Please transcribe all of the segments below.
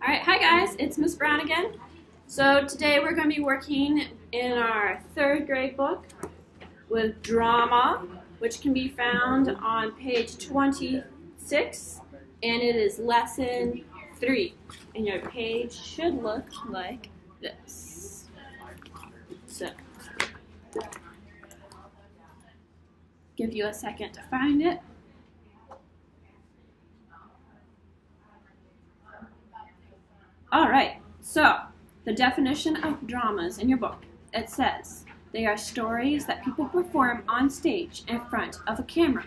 Alright, hi guys, it's Miss Brown again. So today we're going to be working in our third grade book with drama, which can be found on page 26, and it is lesson 3. And your page should look like this. So, give you a second to find it. Alright, so the definition of dramas in your book, it says they are stories that people perform on stage in front of a camera.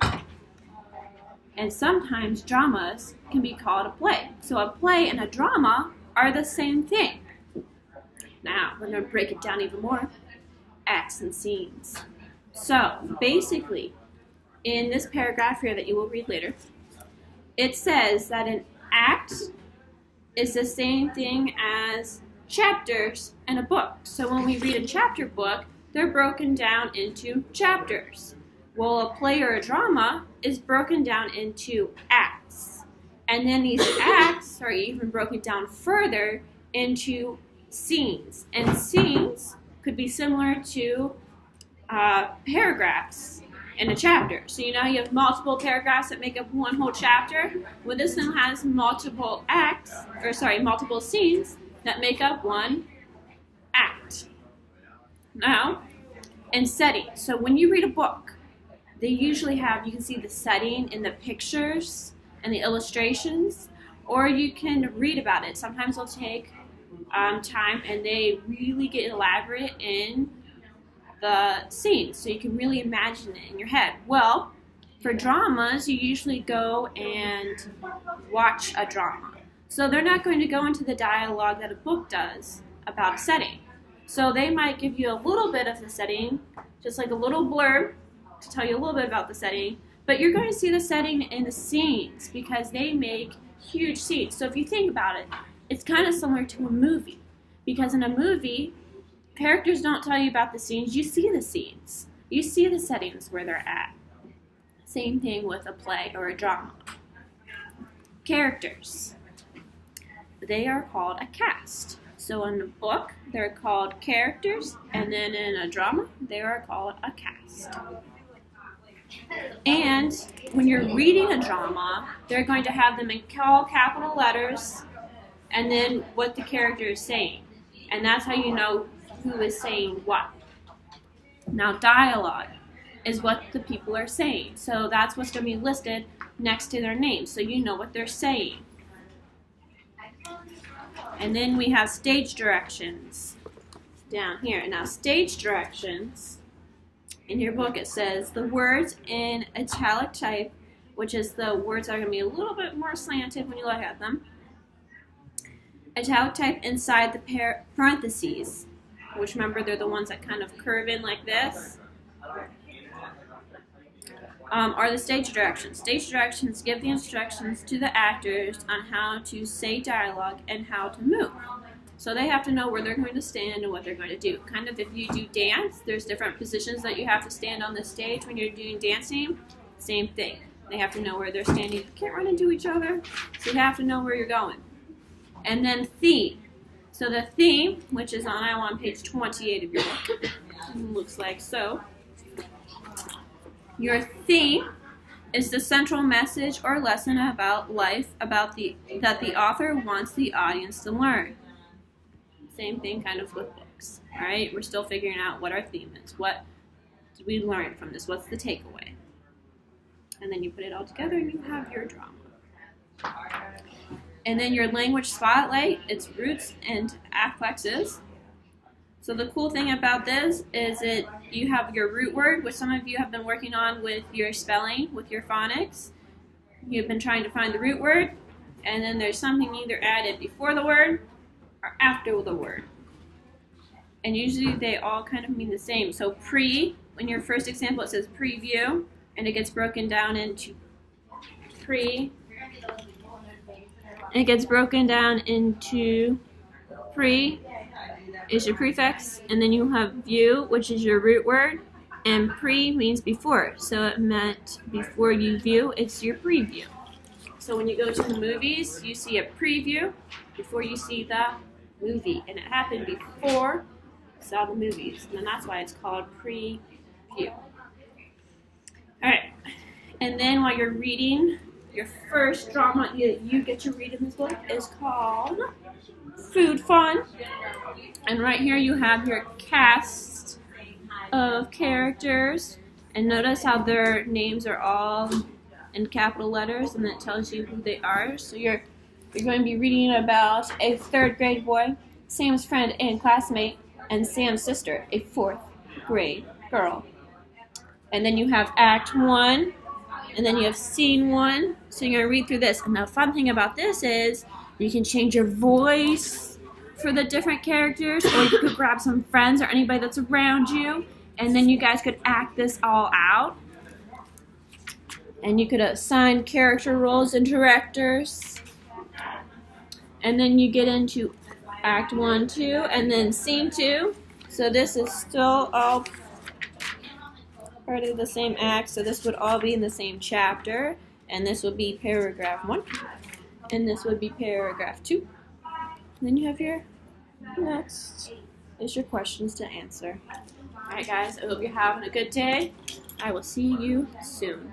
And sometimes dramas can be called a play. So a play and a drama are the same thing. Now, we're going to break it down even more. Acts and scenes. So, basically, in this paragraph here that you will read later, it says that an act is the same thing as chapters in a book. So when we read a chapter book, they're broken down into chapters. Well, a play or a drama is broken down into acts. And then these acts are even broken down further into scenes. And scenes could be similar to paragraphs in a chapter. So you have multiple paragraphs that make up one whole chapter. Well, this one has multiple multiple scenes that make up one act. Now, and setting. So when you read a book, they usually have, you can see the setting in the pictures and the illustrations, or you can read about it. Sometimes they'll take time and they really get elaborate in the scenes, so you can really imagine it in your head. Well, for dramas, you usually go and watch a drama. So they're not going to go into the dialogue that a book does about a setting. So they might give you a little bit of the setting, just like a little blurb to tell you a little bit about the setting, but you're going to see the setting in the scenes because they make huge scenes. So if you think about it, it's kind of similar to a movie, because in a movie, characters don't tell you about the scenes, you see the scenes. You see the settings where they're at. Same thing with a play or a drama. Characters. They are called a cast. So in a book, they're called characters, and then in a drama, they are called a cast. And when you're reading a drama, they're going to have them in all capital letters, and then what the character is saying. And that's how you know who is saying what. Now, dialogue is what the people are saying. So that's what's going to be listed next to their name, so you know what they're saying. And then we have stage directions down here. Now, stage directions, in your book it says the words in italic type, which is the words that are going to be a little bit more slanted when you look at them. Italic type inside the parentheses, which remember they're the ones that kind of curve in like this, are the stage directions. Stage directions give the instructions to the actors on how to say dialogue and how to move. So they have to know where they're going to stand and what they're going to do. Kind of if you do dance, there's different positions that you have to stand on the stage when you're doing dancing. Same thing. They have to know where they're standing. You can't run into each other, so you have to know where you're going. And then theme. So the theme, which is on page 28 of your book, looks like so. Your theme is the central message or lesson about life that the author wants the audience to learn. Same thing kind of with books. All right, we're still figuring out what our theme is. What did we learn from this? What's the takeaway? And then you put it all together and you have your drama. And then your language spotlight, its roots and affixes. So the cool thing about this is you have your root word, which some of you have been working on with your spelling, with your phonics. You've been trying to find the root word, and then there's something either added before the word or after the word. And usually they all kind of mean the same. So pre, in your first example it says preview, and it gets broken down into pre. It gets broken down into pre is your prefix, and then you have view, which is your root word, and pre means before. So it meant before you view, it's your preview. So when you go to the movies, you see a preview, before you see the movie. And it happened before you saw the movies. And that's why it's called preview. Alright. And then while you're reading, your first drama you get to read in this book is called Food Fun. And right here you have your cast of characters. And notice how their names are all in capital letters, and that tells you who they are. So you're going to be reading about a 3rd grade boy, Sam's friend and classmate, and Sam's sister, a 4th grade girl. And then you have Act 1, and then you have Scene 1. So you're going to read through this. And the fun thing about this is you can change your voice for the different characters, or you could grab some friends or anybody that's around you, and then you guys could act this all out. And you could assign character roles and directors. And then you get into Act 1, 2, and then Scene 2. So this is still all part of the same act. So this would all be in the same chapter. And this would be paragraph 1. And this would be paragraph 2. And then you have your next is your questions to answer. Alright guys, I hope you're having a good day. I will see you soon.